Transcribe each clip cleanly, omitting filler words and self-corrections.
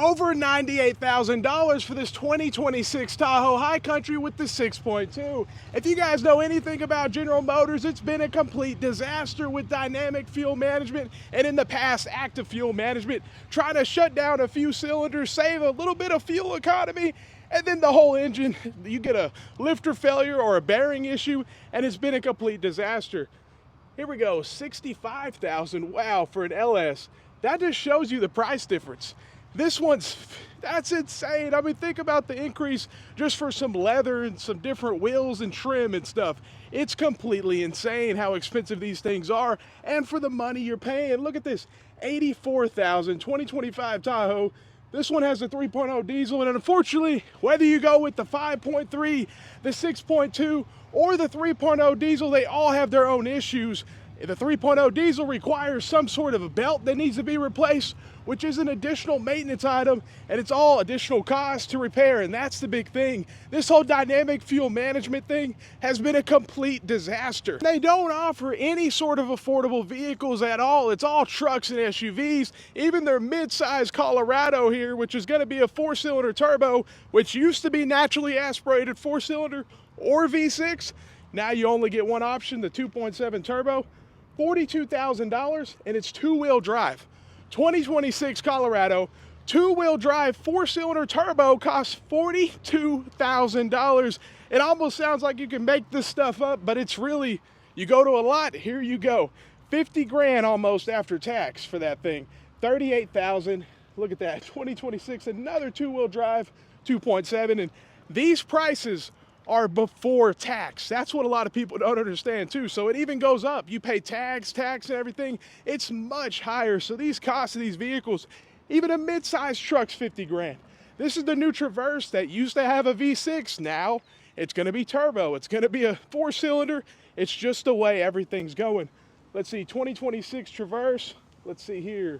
Over $98,000 for this 2026 Tahoe High Country with the 6.2. If you guys know anything about General Motors, it's been a complete disaster with dynamic fuel management and in the past active fuel management, trying to shut down a few cylinders, save a little bit of fuel economy, and then the whole engine, you get a lifter failure or a bearing issue, and it's been a complete disaster. Here we go, $65,000, wow, for an LS. That just shows you the price difference. This one's, that's insane. I mean, think about the increase just for some leather and some different wheels and trim and stuff. It's completely insane how expensive these things are and for the money you're paying. Look at this, $84,000, 2025 Tahoe. This one has a 3.0 diesel, and unfortunately, whether you go with the 5.3, the 6.2, or the 3.0 diesel, they all have their own issues. The 3.0 diesel requires some sort of a belt that needs to be replaced, which is an additional maintenance item, and it's all additional cost to repair, and that's the big thing. This whole dynamic fuel management thing has been a complete disaster. They don't offer any sort of affordable vehicles at all. It's all trucks and SUVs. Even their mid-size Colorado here, which is gonna be a 4-cylinder turbo, which used to be naturally aspirated 4-cylinder or V6. Now you only get one option, the 2.7 turbo. $42,000, and it's 2-wheel drive. 2026 Colorado, 2-wheel drive, 4-cylinder turbo costs $42,000. It almost sounds like you can make this stuff up, but it's really, you go to a lot, here you go. 50 grand almost after tax for that thing. 38,000, look at that, 2026, another 2-wheel drive, 2.7, and these prices are before tax. That's what a lot of people don't understand too. So it even goes up. You pay tax and everything. It's much higher. So these costs of these vehicles, even a mid-sized truck's 50 grand. This is the new Traverse that used to have a V6. Now it's going to be turbo. It's going to be a 4-cylinder. It's just the way everything's going. Let's see, 2026 Traverse. Let's see here,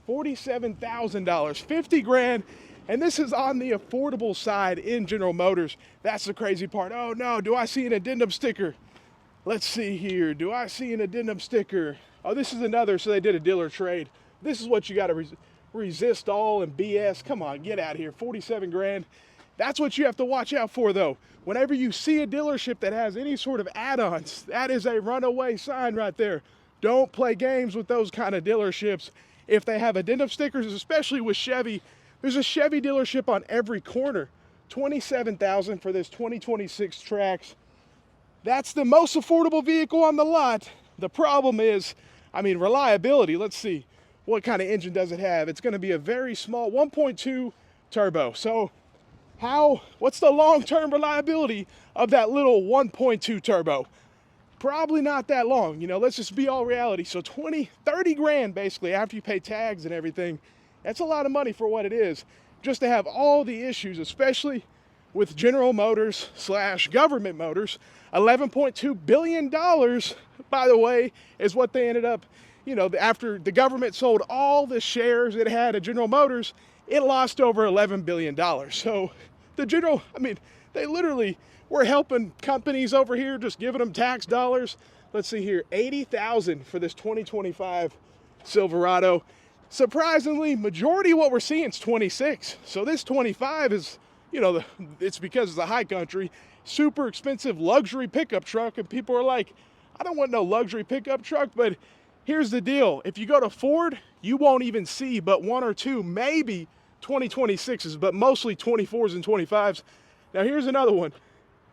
$47,000, 50 grand. And this is on the affordable side in General Motors. That's the crazy part. Oh no, do I see an addendum sticker? Let's see here, do I see an addendum sticker? Oh, this is another, so they did a dealer trade. This is what you gotta resist all and BS. Come on, get out of here, 47 grand. That's what you have to watch out for though. Whenever you see a dealership that has any sort of add-ons, that is a runaway sign right there. Don't play games with those kind of dealerships. If they have addendum stickers, especially with Chevy, there's a Chevy dealership on every corner. $27,000 for this 2026 Trax. That's the most affordable vehicle on the lot. The problem is, I mean, reliability. Let's see, what kind of engine does it have? It's gonna be a very small 1.2 turbo. So what's the long-term reliability of that little 1.2 turbo? Probably not that long, you know, let's just be all reality. So 30 grand basically after you pay tags and everything. That's a lot of money for what it is, just to have all the issues, especially with General Motors / government motors. $11.2 billion, by the way, is what they ended up, you know, after the government sold all the shares it had at General Motors, it lost over $11 billion. So they literally were helping companies over here, just giving them tax dollars. Let's see here, $80,000 for this 2025 Silverado. Surprisingly, majority of what we're seeing is 26. So this 25 is, you know, it's because it's a high country, super expensive luxury pickup truck. And people are like, I don't want no luxury pickup truck. But here's the deal. If you go to Ford, you won't even see but 1 or 2, maybe 2026s, but mostly 24s and 25s. Now here's another one.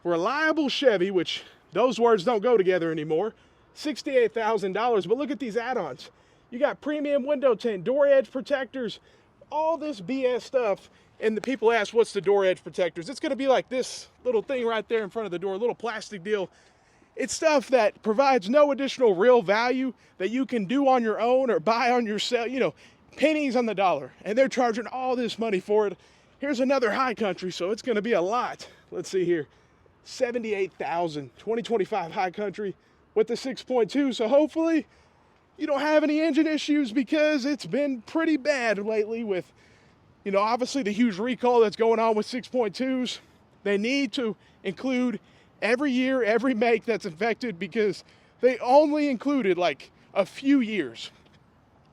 Reliable Chevy, which those words don't go together anymore. $68,000, but look at these add-ons. You got premium window tint, door edge protectors, all this BS stuff. And the people ask, what's the door edge protectors? It's gonna be like this little thing right there in front of the door, a little plastic deal. It's stuff that provides no additional real value that you can do on your own or buy on yourself, you know, pennies on the dollar. And they're charging all this money for it. Here's another high country, so it's gonna be a lot. Let's see here, $78,000, 2025 high country with the 6.2. So hopefully, you don't have any engine issues, because it's been pretty bad lately with, you know, obviously the huge recall that's going on with 6.2s. They need to include every year, every make that's affected, because they only included like a few years.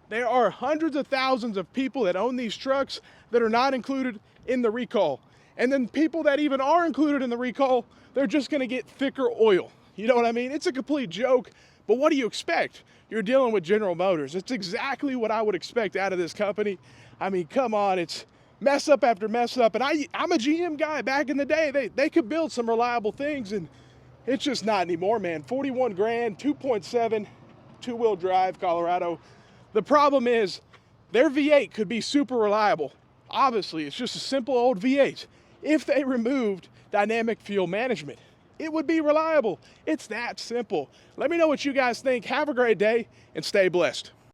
There are hundreds of thousands of people that own these trucks that are not included in the recall. And then people that even are included in the recall, they're just gonna get thicker oil. You know what I mean? It's a complete joke, but what do you expect? You're dealing with General Motors. It's exactly what I would expect out of this company. I mean, come on, it's mess up after mess up. And I'm a GM guy. Back in the day, they could build some reliable things, and it's just not anymore, man. 41 grand, 2.7, two-wheel drive, Colorado. The problem is their V8 could be super reliable. Obviously, it's just a simple old V8. If they removed dynamic fuel management, it would be reliable. It's that simple. Let me know what you guys think. Have a great day and stay blessed.